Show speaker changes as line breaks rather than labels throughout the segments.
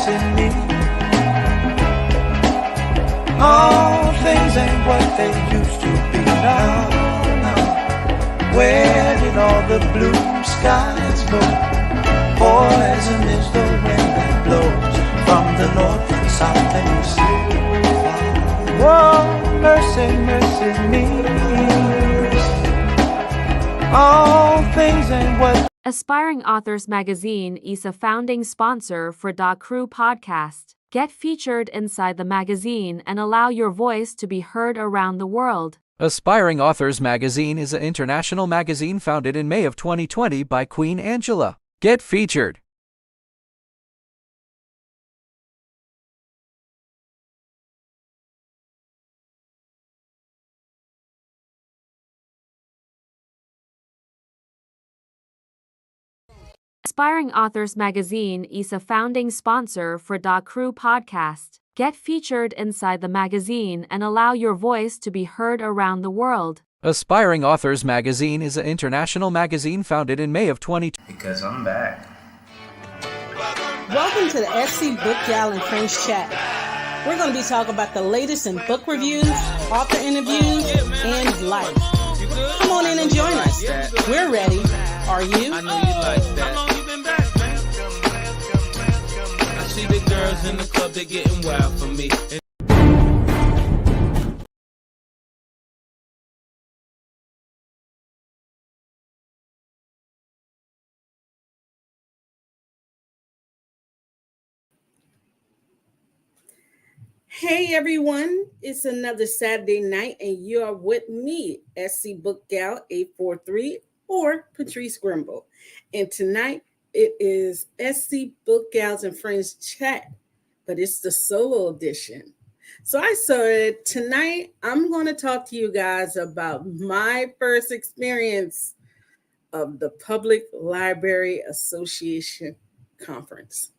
missing me. All things ain't what they used to be now. Where did all the blue skies go? Poison is the wind that blows from the north, the south, and east. Whoa, mercy, mercy me. All things ain't what.
Aspiring Authors Magazine is a founding sponsor for Da Crew podcast. Get featured inside the magazine and allow your voice to be heard around the world.
Aspiring Authors Magazine is an international magazine founded in May of 2020 by Queen Angela. Get featured.
Aspiring Authors Magazine is a founding sponsor for Da Crew podcast. Get featured inside the magazine and allow your voice to be heard around the world.
Aspiring Authors Magazine is an international magazine founded in May of 2020.
Because I'm back.
Welcome to the SC BOOKGAL and Friends Chat. We're going to be talking about the latest in book reviews, author interviews, and life. Come on in and join us. We're ready. Are you?
I know you like that. How long you been back, man? I see the girls in the club, they're getting wild for me.
Hey everyone, it's another Saturday night and you are with me, SC BOOKGAL 843 or Patrice Grimball. And tonight it is SC BOOKGALs and Friends Chat, but it's the solo edition. So I said tonight I'm going to talk to you guys about my first experience of the Public Library Association Conference.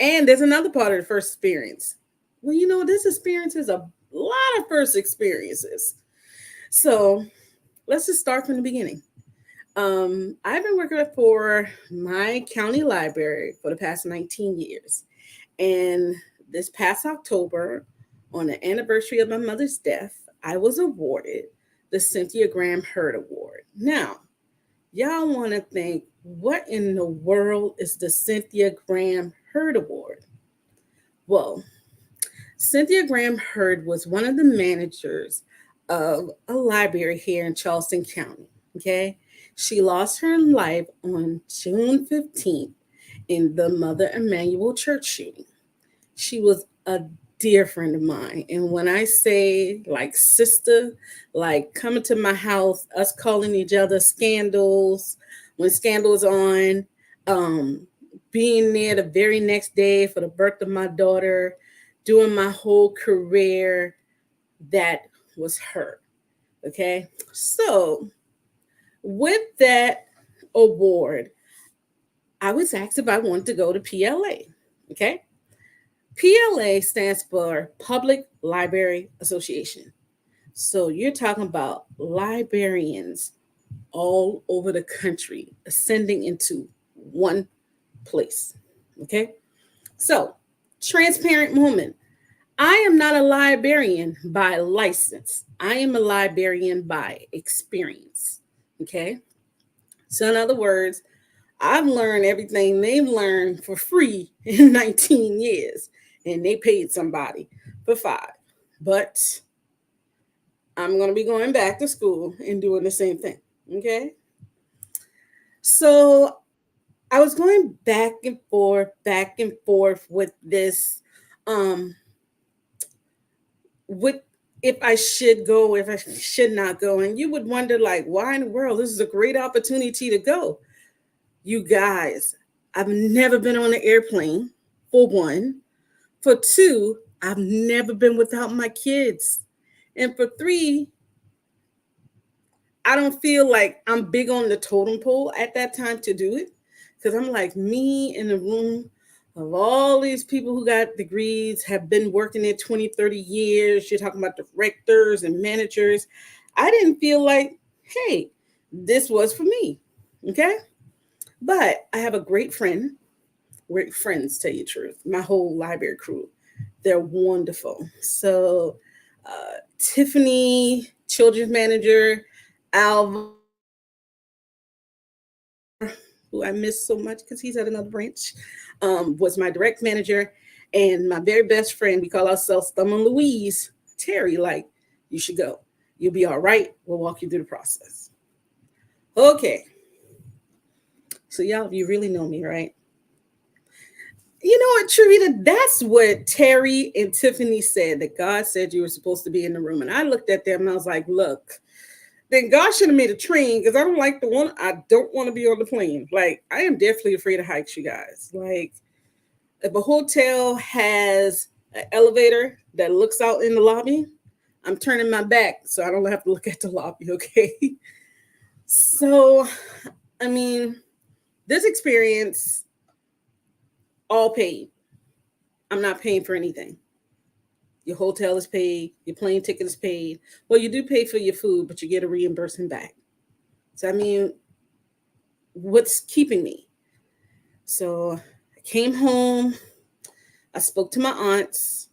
And there's another part of the first experience. Well, you know, this experience is a lot of first experiences. So let's just start from the beginning. I've been working for my county library for the past 19 years. And this past October, on the anniversary of my mother's death, I was awarded the Cynthia Graham Hurd Award. Now, y'all want to think, what in the world is the Cynthia Graham Hurd Award? Well, Cynthia Graham Hurd was one of the managers of a library here in Charleston County, okay? She lost her life on June 15th in the Mother Emanuel Church shooting. She was a dear friend of mine. And when I say like sister, like coming to my house, us calling each other Scandals, when Scandal was on, being there the very next day for the birth of my daughter, doing my whole career, that was her, okay? So with that award, I was asked if I wanted to go to PLA, okay? PLA stands for Public Library Association. So you're talking about librarians all over the country ascending into one place, okay? So, transparent moment. I am not a librarian by license. I am a librarian by experience, okay? So in other words, I've learned everything they've learned for free in 19 years, and they paid somebody for 5. But I'm going to be going back to school and doing the same thing, okay? So I was going back and forth with this, with if I should go, if I should not go. And you would wonder, like, why in the world? This is a great opportunity to go. You guys, I've never been on an airplane, for one. For 2, I've never been without my kids. And for 3, I don't feel like I'm big on the totem pole at that time to do it. Because I'm like, me in the room of all these people who got degrees, have been working there 20, 30 years. You're talking about directors and managers. I didn't feel like, hey, this was for me, okay? But I have a great friend We're friends, tell you the truth. My whole library crew, they're wonderful. So Tiffany, children's manager, Al, who I miss so much because he's at another branch, was my direct manager. And my very best friend, we call ourselves Thumb and Louise, Terry, like, you should go. You'll be all right. We'll walk you through the process. Okay. So y'all, you really know me, right? You know what, Trevita, that's what Terry and Tiffany said, that God said you were supposed to be in the room. And I looked at them and I was like, look, then God should have made a train, because I don't want to be on the plane. Like, I am definitely afraid of heights, you guys. Like, if a hotel has an elevator that looks out in the lobby, I'm turning my back so I don't have to look at the lobby, okay? So, I mean, this experience, all paid. I'm not paying for anything. Your hotel is paid. Your plane ticket is paid. Well, you do pay for your food, but you get a reimbursement back. So, I mean, what's keeping me? So I came home. I spoke to my aunts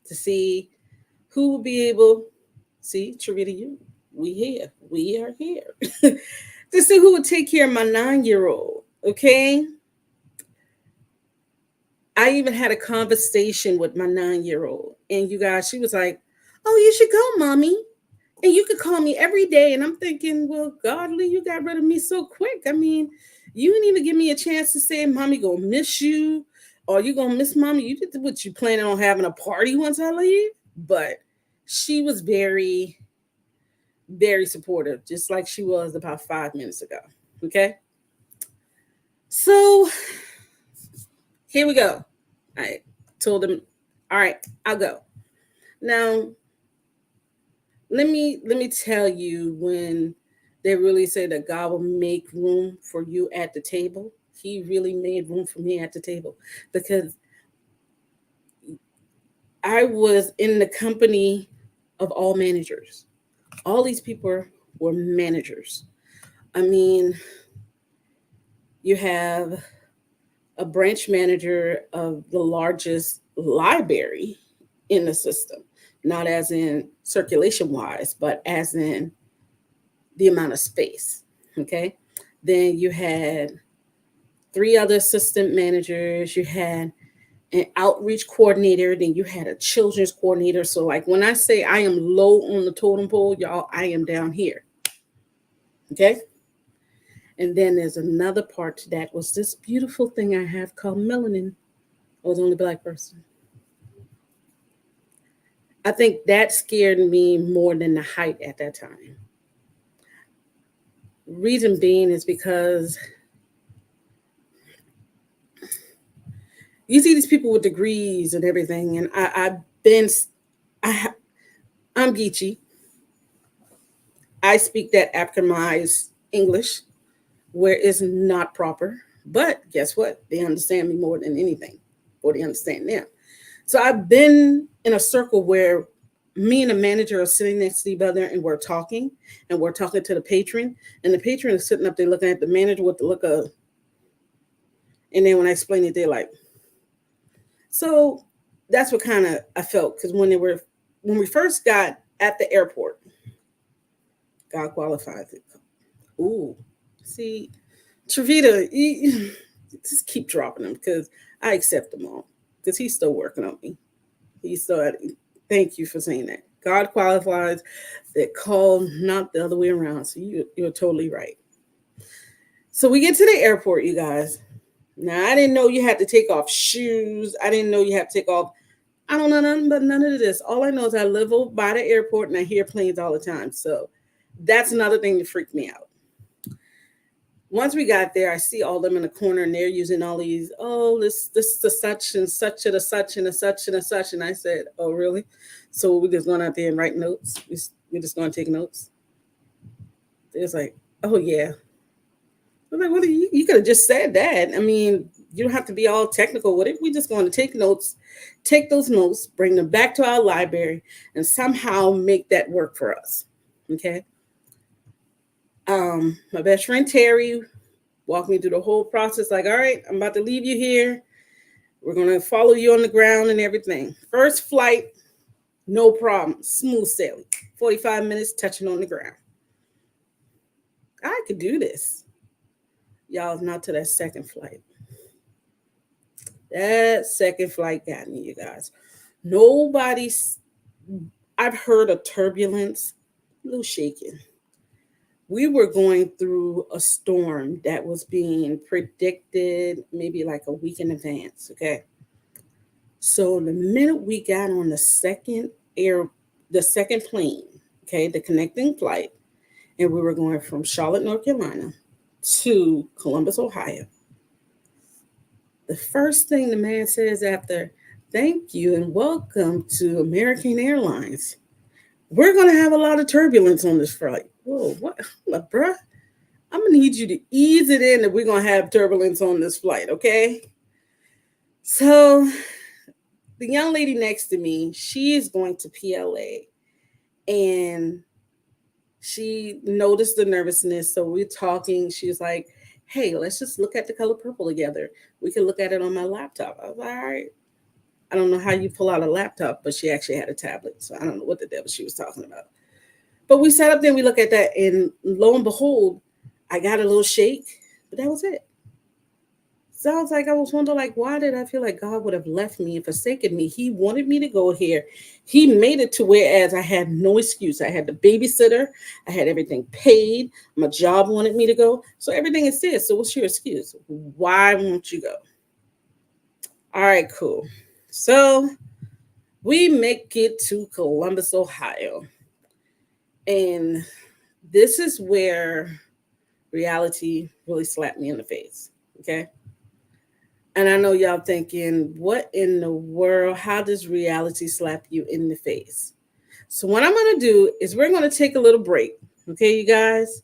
to see who would be able, see, Charita, we are here, to see who would take care of my 9-year-old, okay? I even had a conversation with my 9-year-old, and you guys, she was like, oh, you should go, mommy, and you could call me every day. And I'm thinking, well, godly, you got rid of me so quick. I mean, you didn't even give me a chance to say, mommy gonna miss you, or you gonna miss mommy. You did what, you planning on having a party once I leave? But she was very, very supportive, just like she was about 5 minutes ago, okay? So here we go. I told him, all right, I'll go. Now, let me tell you, when they really say that God will make room for you at the table, he really made room for me at the table, because I was in the company of all managers. All these people were managers. I mean, you have a branch manager of the largest library in the system, not as in circulation wise, but as in the amount of space. Okay. Then you had 3 other assistant managers. You had an outreach coordinator. Then you had a children's coordinator. So, like, when I say I am low on the totem pole, y'all, I am down here. Okay. And then there's another part to that, was this beautiful thing I have called melanin. I was the only Black person. I think that scared me more than the height at that time. Reason being is because you see these people with degrees and everything, and I'm Geechee. I speak that Africanized English where it's not proper, but guess what? They understand me more than anything, or they understand them. So I've been in a circle where me and the manager are sitting next to each other, and we're talking to the patron, and the patron is sitting up there looking at the manager with the look of, and then when I explain it, they're like, so that's what kind of I felt, because when we first got at the airport, God qualifies it. Ooh, see, Trevita, just keep dropping them, because I accept them all, because he's still working on me. Thank you for saying that. God qualifies that call, not the other way around. So you're totally right. So we get to the airport, you guys. Now, I didn't know you had to take off shoes. I didn't know you had to take off. I don't know nothing but none of this. All I know is I live over by the airport, and I hear planes all the time. So that's another thing that freaked me out. Once we got there, I see all them in the corner, and they're using all these, this is a such and such and a such and a such and a such. And I said, oh, really? So we're just going out there and write notes? We're just going to take notes? They was like, oh, yeah. I'm like, what you could have just said that. I mean, you don't have to be all technical with it. We're just going to take notes, take those notes, bring them back to our library, and somehow make that work for us. Okay. My best friend Terry walked me through the whole process. Like, all right, I'm about to leave you here. We're going to follow you on the ground and everything. First flight, no problem. Smooth sailing. 45 minutes touching on the ground. I could do this. Y'all, not to that second flight. That second flight got me, you guys. I've heard of turbulence, a little shaking. We were going through a storm that was being predicted maybe like a week in advance, okay? So the minute we got on the second plane, okay, the connecting flight, and we were going from Charlotte, North Carolina to Columbus, Ohio, the first thing the man says after, "Thank you and welcome to American Airlines. We're going to have a lot of turbulence on this flight." Whoa, what, bruh? I'm going to need you to ease it in that we're going to have turbulence on this flight, okay? So the young lady next to me, she is going to PLA, and she noticed the nervousness. So we're talking. She was like, "Hey, let's just look at the color purple together. We can look at it on my laptop." I was like, all right. I don't know how you pull out a laptop, but she actually had a tablet. So I don't know what the devil she was talking about. But we sat up there and we looked at that, and lo and behold, I got a little shake, but that was it. Sounds like I was wondering, like, why did I feel like God would have left me and forsaken me? He wanted me to go here. He made it to whereas I had no excuse. I had the babysitter. I had everything paid. My job wanted me to go. So everything is there. So what's your excuse? Why won't you go? All right, cool. So we make it to Columbus, Ohio. And this is where reality really slapped me in the face, okay? And I know y'all thinking, what in the world? How does reality slap you in the face? So what I'm going to do is we're going to take a little break, okay, you guys?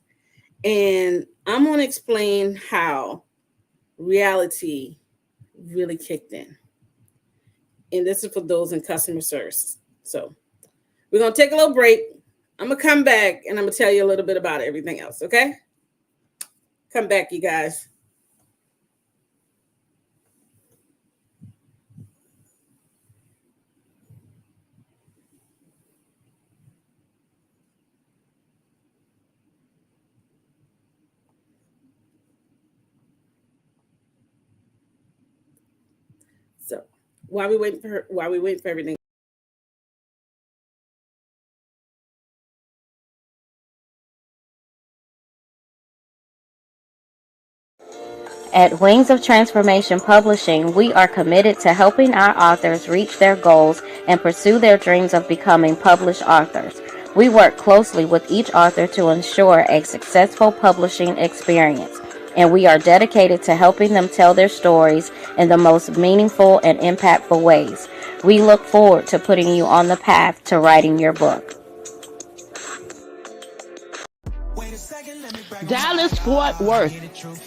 And I'm going to explain how reality really kicked in. And this is for those in customer service. So we're going to take a little break. I'm going to come back and I'm going to tell you a little bit about everything else, okay? Come back, you guys. So while we wait for everything.
At Wings of Transformation Publishing, we are committed to helping our authors reach their goals and pursue their dreams of becoming published authors. We work closely with each author to ensure a successful publishing experience, and we are dedicated to helping them tell their stories in the most meaningful and impactful ways. We look forward to putting you on the path to writing your book.
Dallas Fort Worth,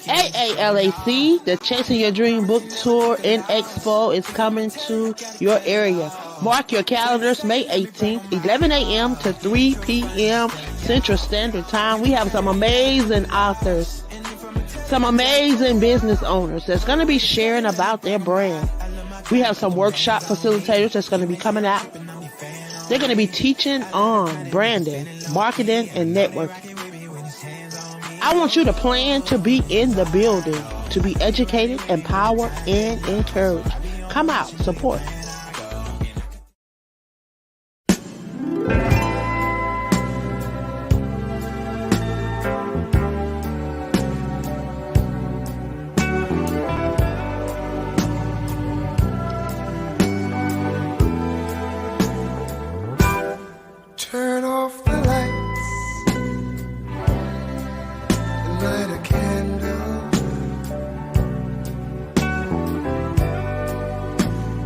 AALAC, the Chasing Your Dream Book Tour and Expo is coming to your area. Mark your calendars, May 18th, 11 a.m. to 3 p.m. Central Standard Time. We have some amazing authors, some amazing business owners that's going to be sharing about their brand. We have some workshop facilitators that's going to be coming out. They're going to be teaching on branding, marketing, and networking. I want you to plan to be in the building, to be educated, empowered, and encouraged. Come out, support.
Turn off the lights, light a candle.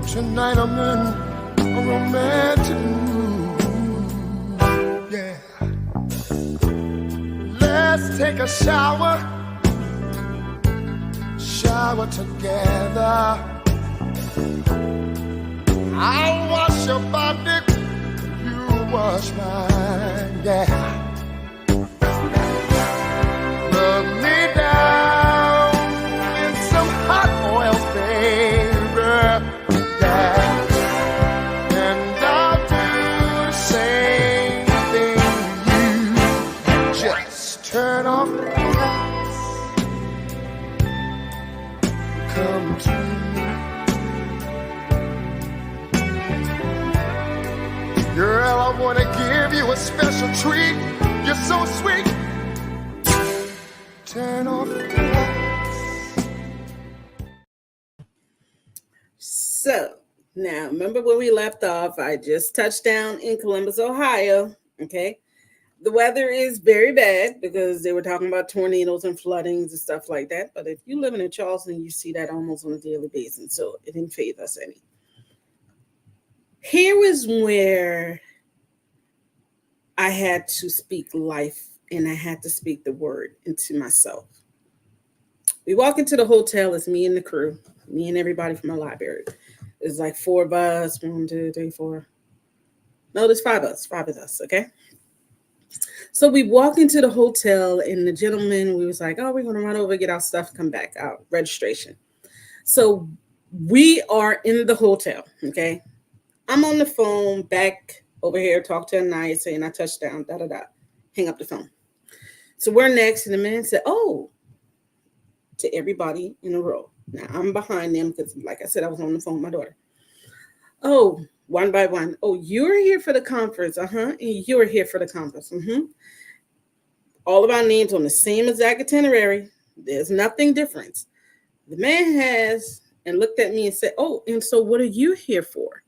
Tonight I'm in a romantic mood. Yeah. Let's take a shower together. I'll wash your body, you wash mine, yeah. Rub me down come to me. Girl, I want to give you a special treat. You're so sweet. Turn off the lights.
So now, remember when we left off, I just touched down in Columbus, Ohio. Okay. The weather is very bad because they were talking about tornadoes and floodings and stuff like that. But if you live in Charleston, you see that almost on a daily basis. So it didn't phase us any. Here was where I had to speak life and I had to speak the word into myself. We walk into the hotel. It's me and the crew, me and everybody from the library. There's like 4 of us. 1, 2, 3, 4. No, there's 5 of us. 5 of us. Okay. So we walk into the hotel and the gentleman, we was like, oh, we're going to run over, get our stuff, come back, our registration. So we are in the hotel. Okay. I'm on the phone back over here, talk to a night, saying I touched down, hang up the phone. So we're next, and the man said, oh, to everybody in a row. Now I'm behind them because, like I said, I was on the phone with my daughter. Oh, one by one. Oh, you're here for the conference. And you're here for the conference. All of our names on the same exact itinerary. There's nothing different. The man has, and looked at me and said, oh, and so what are you here for?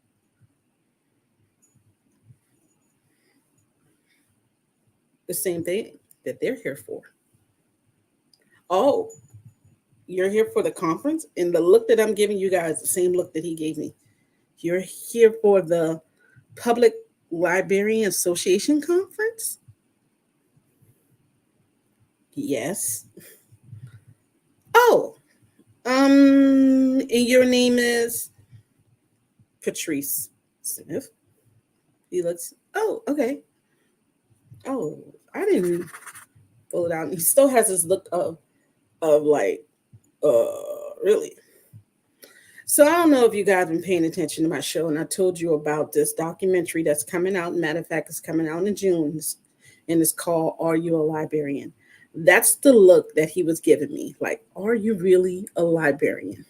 The same thing that they're here for. Oh, you're here for the conference? And the look that I'm giving you guys, the same look that he gave me. You're here for the Public Librarian Association conference? Yes. Oh, and your name is Patrice Smith. He looks, oh, okay. Oh, I didn't pull it out. He still has this look of like, really? So I don't know if you guys have been paying attention to my show, and I told you about this documentary that's coming out. Matter of fact, it's coming out in June, and it's called Are You a Librarian? That's the look that he was giving me. Like, are you really a librarian?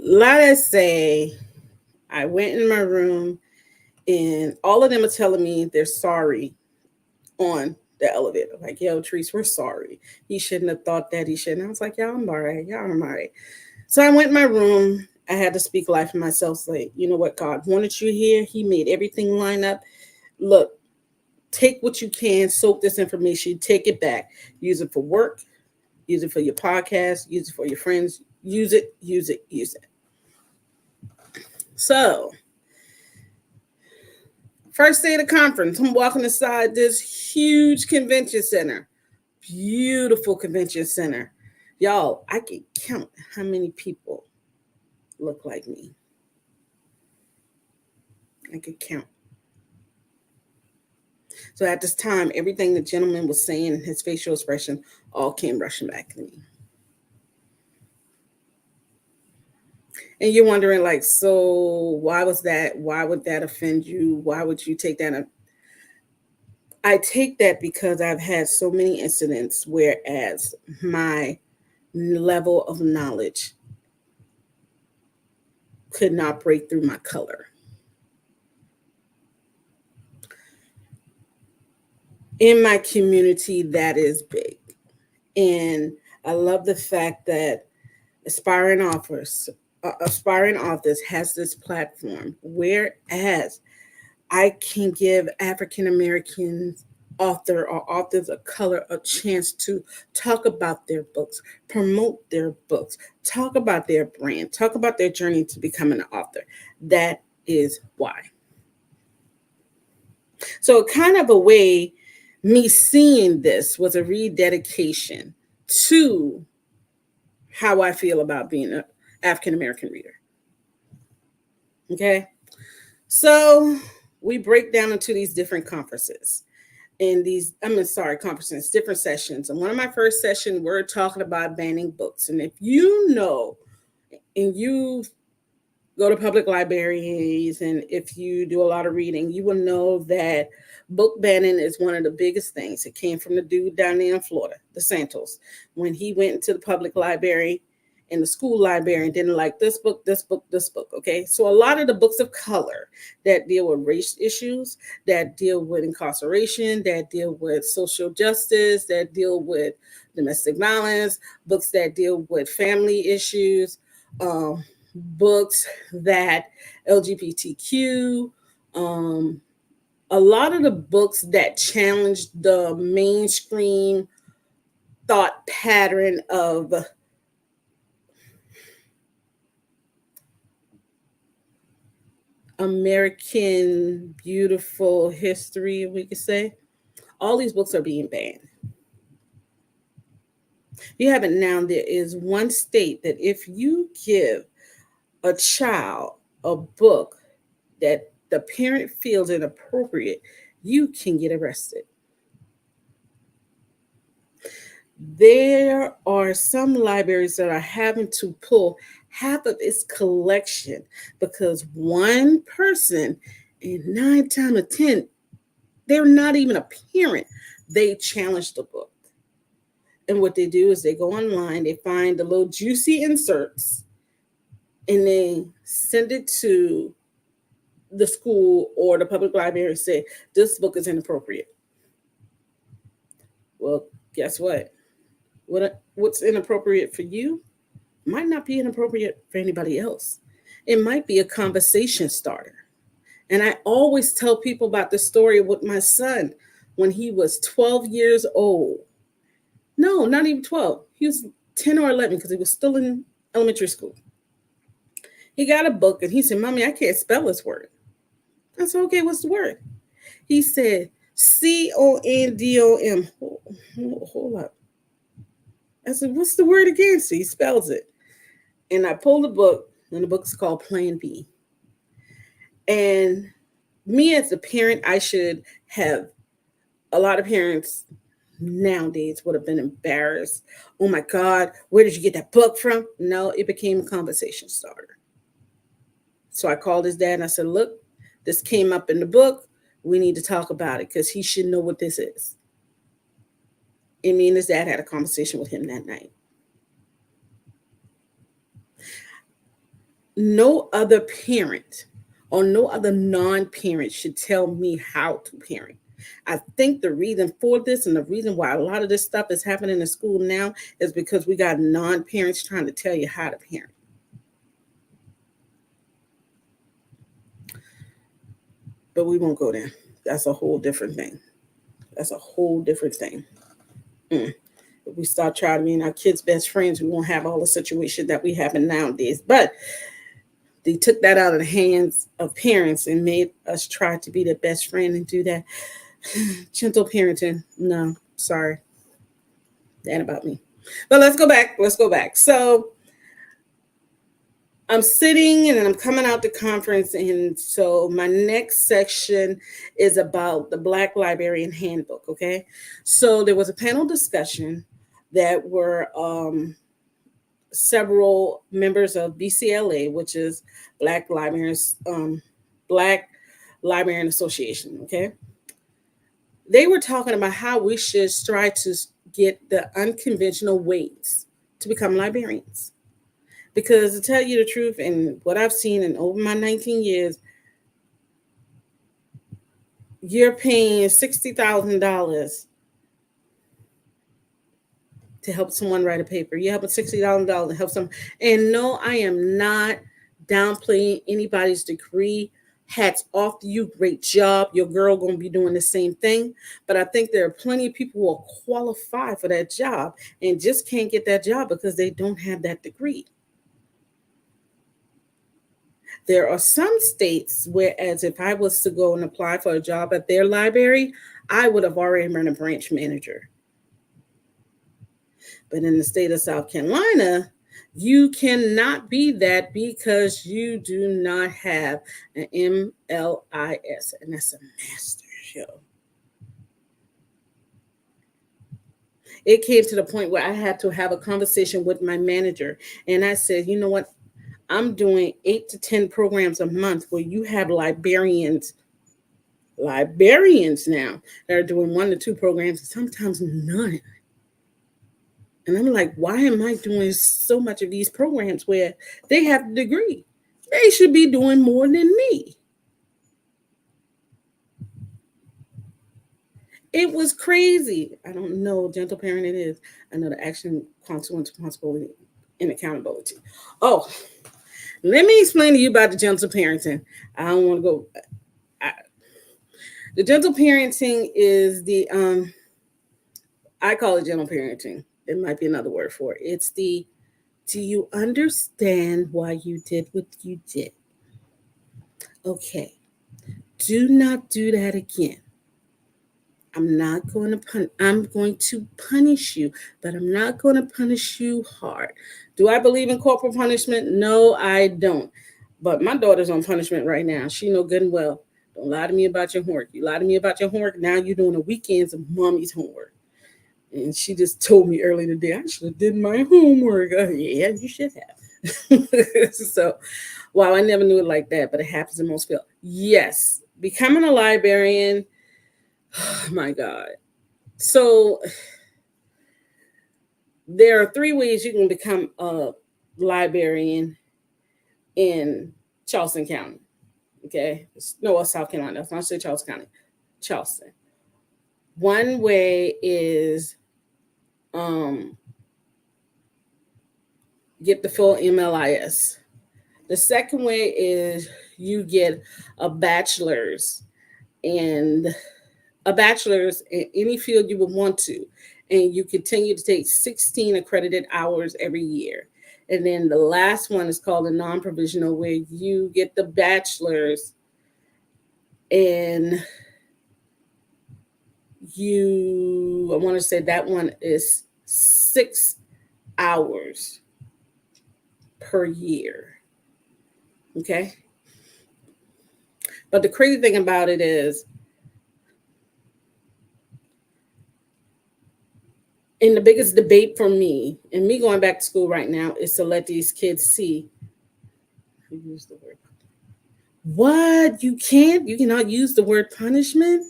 Let us say I went in my room, and all of them are telling me they're sorry on the elevator. Like, yo, Therese, we're sorry. He shouldn't have thought that. He shouldn't. I was like, y'all, I'm all right. Y'all, I'm all right. So I went in my room. I had to speak life to myself. Like, you know what? God wanted you here. He made everything line up. Look, take what you can, soak this information, take it back. Use it for work. Use it for your podcast. Use it for your friends. Use it, use it, use it. So, first day of the conference, I'm walking inside this huge convention center. Beautiful convention center. Y'all, I can count how many people look like me. I could count. So at this time, everything the gentleman was saying and his facial expression all came rushing back to me. And you're wondering, like, so why was that? Why would that offend you? Why would you take that? I take that because I've had so many incidents whereas my level of knowledge could not break through my color. In my community, that is big. And I love the fact that aspiring authors has this platform, whereas I can give African American author or authors of color a chance to talk about their books, promote their books, talk about their brand, talk about their journey to becoming an author. That is why. So kind of a way, me seeing this was a rededication to how I feel about being an African American reader. Okay. So we break down into these different conferences. Conferences, different sessions. And one of my first sessions, we're talking about banning books. And if you know, and you go to public libraries, and if you do a lot of reading, you will know that Book banning is one of the biggest things. It came from the dude down there in Florida, the Santos, when he went into the public library and the school library and didn't like this book, this book, this book. Okay. So a lot of the books of color that deal with race issues, that deal with incarceration, that deal with social justice, that deal with domestic violence, books that deal with family issues, books that LGBTQ, a lot of the books that challenge the mainstream thought pattern of American beautiful history, we could say. All these books are being banned. You have it now. There is one state that if you give a child a book that the parent feels inappropriate, you can get arrested. There are some libraries that are having to pull half of its collection because one person, and 9 times out of 10, they're not even a parent. They challenge the book. And what they do is they go online, they find the little juicy inserts, and they send it to the school or the public library and say, this book is inappropriate. Well, guess what? What's inappropriate for you might not be inappropriate for anybody else. It might be a conversation starter. And I always tell people about the story with my son when he was 12 years old. No, not even 12. He was 10 or 11 because he was still in elementary school. He got a book and he said, Mommy, I can't spell this word. I said, okay, what's the word? He said, CONDOM. Hold up. I said, what's the word again? So he spells it. And I pulled the book, and the book's called Plan B. And me as a parent, I should have, a lot of parents nowadays would have been embarrassed. Oh my God, where did you get that book from? No, it became a conversation starter. So I called his dad and I said, look, this came up in the book. We need to talk about it because he should know what this is. And me and his dad had a conversation with him that night. No other parent or no other non-parent should tell me how to parent. I think the reason for this and the reason why a lot of this stuff is happening in school now is because we got non-parents trying to tell you how to parent. But we won't go there. That's a whole different thing. That's a whole different thing. If we start trying to be our kids' best friends, we won't have all the situation that we have in nowadays. But they took that out of the hands of parents and made us try to be their best friend and do that gentle parenting. No, sorry. That ain't about me. But let's go back. So I'm sitting and then I'm coming out the conference. And so my next section is about the Black Librarian Handbook. Okay. So there was a panel discussion that were several members of BCLA, which is Black Librarian Association. Okay. They were talking about how we should strive to get the unconventional ways to become librarians. Because to tell you the truth, and what I've seen in over my 19 years, you're paying $60,000 to help someone write a paper. You're helping $60,000 to help someone. And no, I am not downplaying anybody's degree. Hats off to you. Great job. Your girl going to be doing the same thing. But I think there are plenty of people who are qualified for that job and just can't get that job because they don't have that degree. There are some states whereas if I was to go and apply for a job at their library, I would have already been a branch manager. But in the state of South Carolina, you cannot be that because you do not have an MLIS, and that's a master's, yo. It came to the point where I had to have a conversation with my manager, and I said, you know what? I'm doing 8 to 10 programs a month where you have librarians librarians now that are doing 1 to 2 programs, sometimes none. And I'm like, why am I doing so much of these programs where they have a degree? They should be doing more than me. It was crazy. I don't know, gentle parenting is. I know the action, consequence, responsibility, and accountability. Oh, let me explain to you about the gentle parenting. I don't want to go. The gentle parenting is the, I call it gentle parenting. It might be another word for it. It's the, do you understand why you did what you did? Okay. Do not do that again. I'm going to punish you, but I'm not going to punish you hard. Do I believe in corporal punishment? No, I don't. But my daughter's on punishment right now. She know good and well. Don't lie to me about your homework. You lie to me about your homework. Now you're doing the weekends of mommy's homework. And she just told me earlier today, I should have did my homework. Yeah, you should have. So, wow, I never knew it like that, but it happens in most fields. Yes, becoming a librarian. Oh my God. So there are 3 ways you can become a librarian in Charleston County. Okay. No, South Carolina. That's not say Charleston County. Charleston. One way is get the full MLIS. The second way is you get a bachelor's in any field you would want to, and you continue to take 16 accredited hours every year. And then the last one is called a non-provisional, where you get the bachelor's and I want to say that one is 6 hours per year. Okay. But the crazy thing about it is, and the biggest debate for me, and me going back to school right now, is to let these kids see. Use the word. What? You cannot use the word punishment?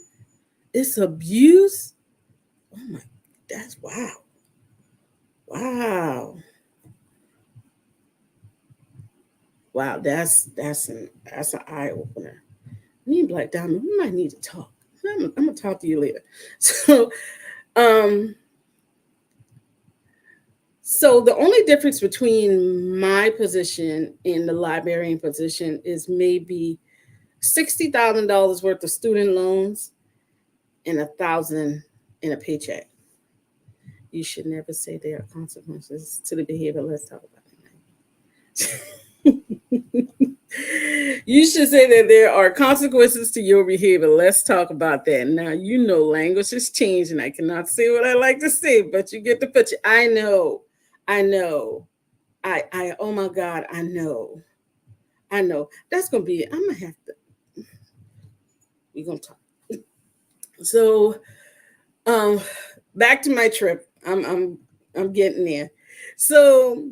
It's abuse? Oh my, that's wow. Wow. Wow, that's an eye opener. Me and Black Diamond, we might need to talk. I'm gonna talk to you later. So the only difference between my position and the librarian position is maybe $60,000 worth of student loans and $1,000 in a paycheck. You should never say there are consequences to the behavior. Let's talk about that. You should say that there are consequences to your behavior. Let's talk about that. Now, you know, language has changed and I cannot say what I like to say, but you get the picture. I know. Oh my God, I know. That's going to be, I'm going to have to, we're going to talk. So, back to my trip. I'm getting there. So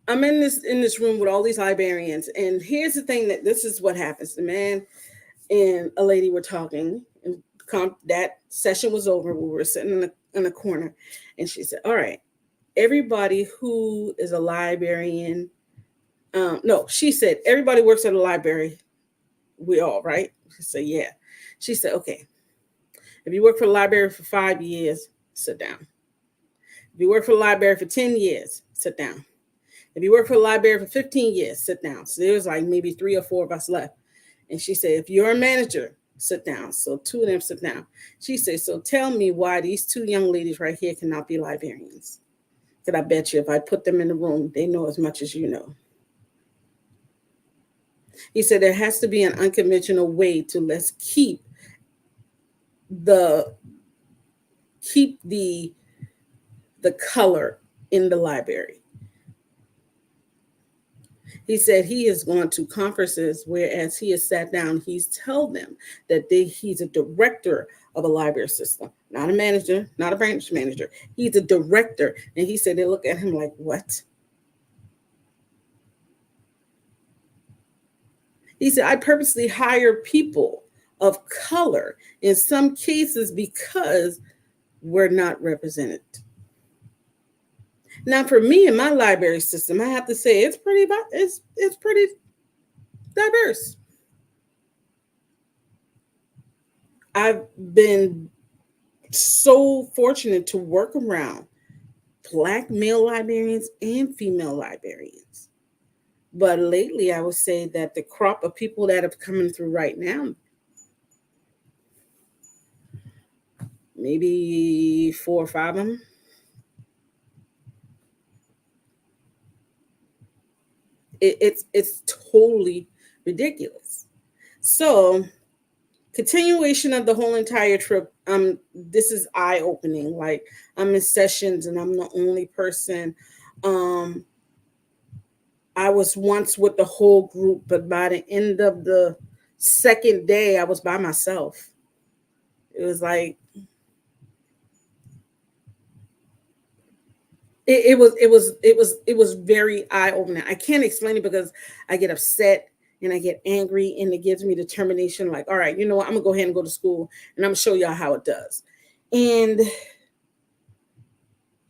I'm in this room with all these librarians, and here's the thing, that this is what happens. The man and a lady were talking, and that session was over. We were sitting in a corner, and she said, all right, everybody who is a librarian, no, she said, everybody works at a library. We all, right? She said, yeah. She said, okay, if you work for the library for 5 years, sit down. If you work for the library for 10 years, sit down. If you work for the library for 15 years, sit down. So there was like maybe 3 or 4 of us left. And she said, if you're a manager, sit down. So 2 of them sit down. She said, so tell me why these 2 young ladies right here cannot be librarians. Because I bet you if I put them in the room, they know as much as you know. He said, there has to be an unconventional way to let's keep the color in the library. He said he is going to conferences, whereas he has sat down, he's told them that he's a director of a library system, not a manager, not a branch manager. He's a director. And he said they look at him like, what? He said, I purposely hire people of color, in some cases because we're not represented. Now, for me in my library system, I have to say it's pretty diverse. I've been so fortunate to work around Black male librarians and female librarians. But lately, I would say that the crop of people that have coming through right now, maybe 4 or 5 of them, it's totally ridiculous. So, continuation of the whole entire trip, this is eye-opening. Like, I'm in sessions and I'm the only person. I was once with the whole group, but by the end of the second day, I was by myself. It was like it was very eye-opening. I can't explain it because I get upset and I get angry, and it gives me determination. Like, all right, you know what? I'm gonna go ahead and go to school, and I'm gonna show y'all how it does. And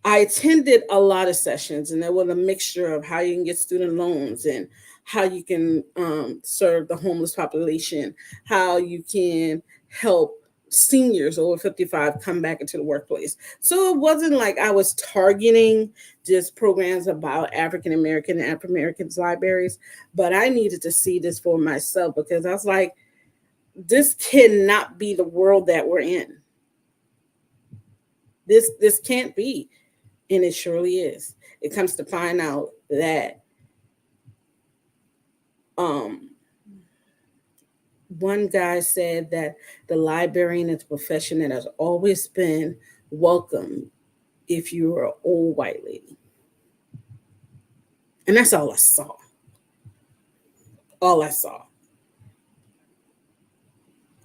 I attended a lot of sessions, and there was a mixture of how you can get student loans and how you can serve the homeless population, how you can help seniors over 55 come back into the workplace. So it wasn't like I was targeting just programs about African American and African Americans libraries, but I needed to see this for myself because I was like, this cannot be the world that we're in. This can't be. And it surely is. It comes to find out that one guy said that the librarian is a profession that has always been welcome if you were an old white lady. And that's all I saw. All I saw.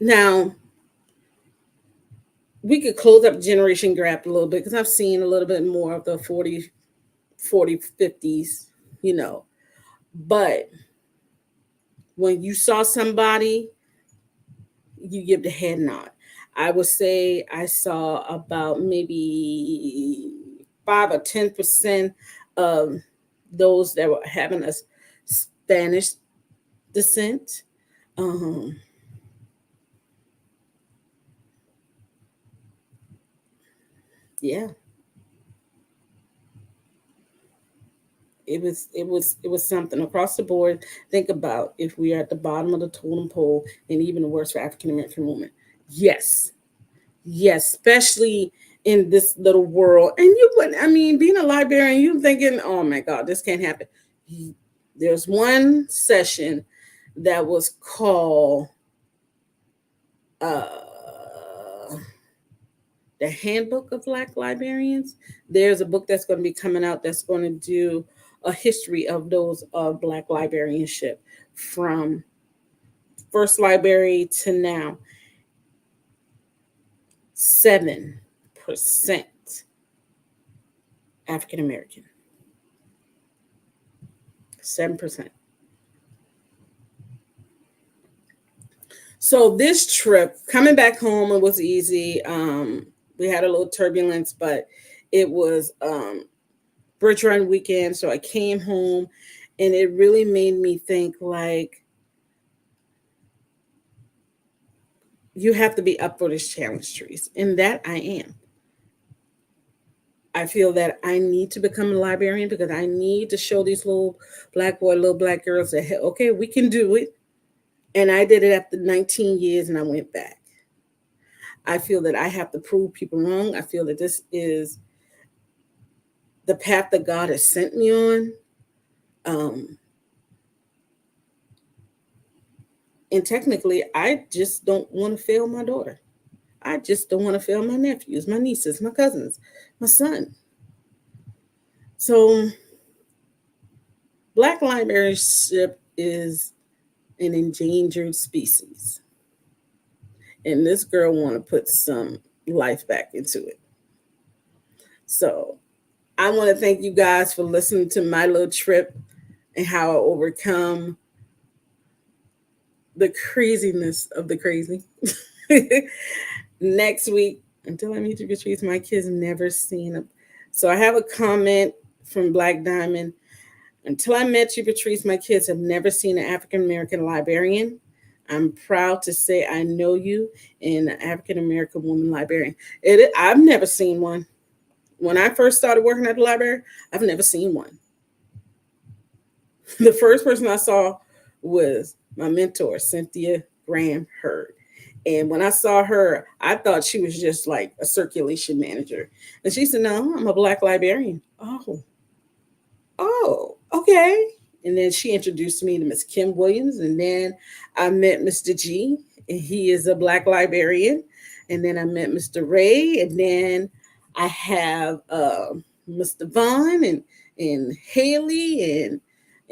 Now, we could close up generation gap a little bit because I've seen a little bit more of the 40, 50s, you know. But when you saw somebody, you give the head nod. I would say I saw about maybe 5 or 10% of those that were having a Spanish descent. Yeah. It was something across the board. Think about if we are at the bottom of the totem pole, and even worse for African American women. Yes, especially in this little world. And you wouldn't, I mean, being a librarian, you're thinking, oh my God, this can't happen. There's one session that was called the Handbook of Black Librarians. There's a book that's going to be coming out that's going to do a history of those of Black librarianship from first library to now. 7% African American. 7%. So this trip, coming back home, it was easy. We had a little turbulence, but it was Bridge Run weekend. So I came home, and it really made me think, like, you have to be up for this challenge, Trees. And that I am. I feel that I need to become a librarian because I need to show these little black boy, little black girls that, hey, okay, we can do it. And I did it after 19 years, and I went back. I feel that I have to prove people wrong. I feel that this is the path that God has sent me on. And technically, I just don't want to fail my daughter. I just don't want to fail my nephews, my nieces, my cousins, my son. So Black librarianship is an endangered species. And this girl want to put some life back into it. So I want to thank you guys for listening to my little trip and how I overcome the craziness of the crazy. Next week, until I meet you, Patrice, my kids never seen a. So I have a comment from Black Diamond. Until I met you, Patrice, my kids have never seen an African American librarian. I'm proud to say I know you, an African American woman librarian. I've never seen one. When I first started working at the library, I've never seen one. The first person I saw was my mentor, Cynthia Graham Hurd. And when I saw her, I thought she was just like a circulation manager. And she said, no, I'm a Black librarian. Oh, okay. And then she introduced me to Miss Kim Williams. And then I met Mr. G, and he is a Black librarian. And then I met Mr. Ray. And then I have Mr. Vaughn and Haley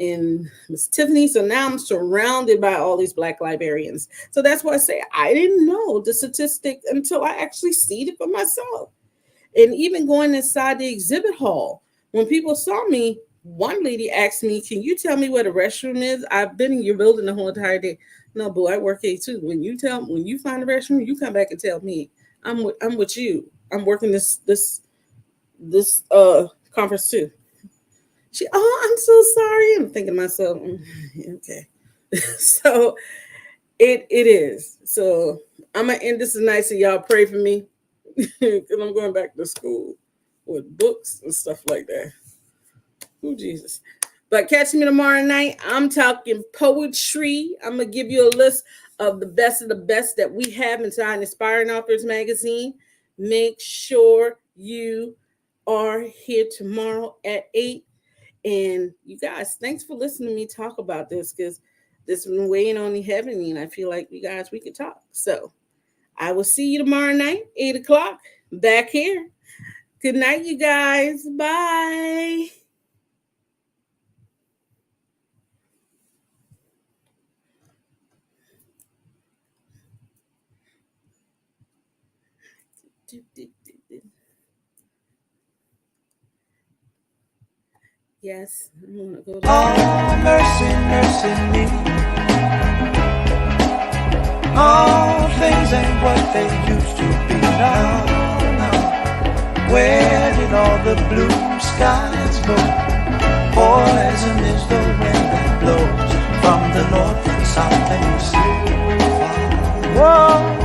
and Miss Tiffany. So now I'm surrounded by all these Black librarians. So that's why I say I didn't know the statistic until I actually see it for myself. And even going inside the exhibit hall, when people saw me, one lady asked me, can you tell me where the restroom is? I've been in your building the whole entire day. No, boo, I work here too. When you find the restroom, you come back and tell me. I'm with you. I'm working this conference too. I'm so sorry. I'm thinking to myself, okay. So it is. So I'm gonna end this tonight. So y'all pray for me. Because I'm going back to school with books and stuff like that. Oh, Jesus. But catch me tomorrow night. I'm talking poetry. I'm going to give you a list of the best that we have inside Inspiring Authors magazine. Make sure you are here tomorrow at 8. And you guys, thanks for listening to me talk about this, because this has been weighing on me heavily, and I feel like you guys, we could talk. So I will see you tomorrow night, 8 o'clock, back here. Good night, you guys. Bye. Yes, I'm gonna go to
Oh, mercy, mercy me. All things ain't what they used to be now. Where did all the blue skies go? Poison is the wind that blows from the north, the south, and the east. Whoa.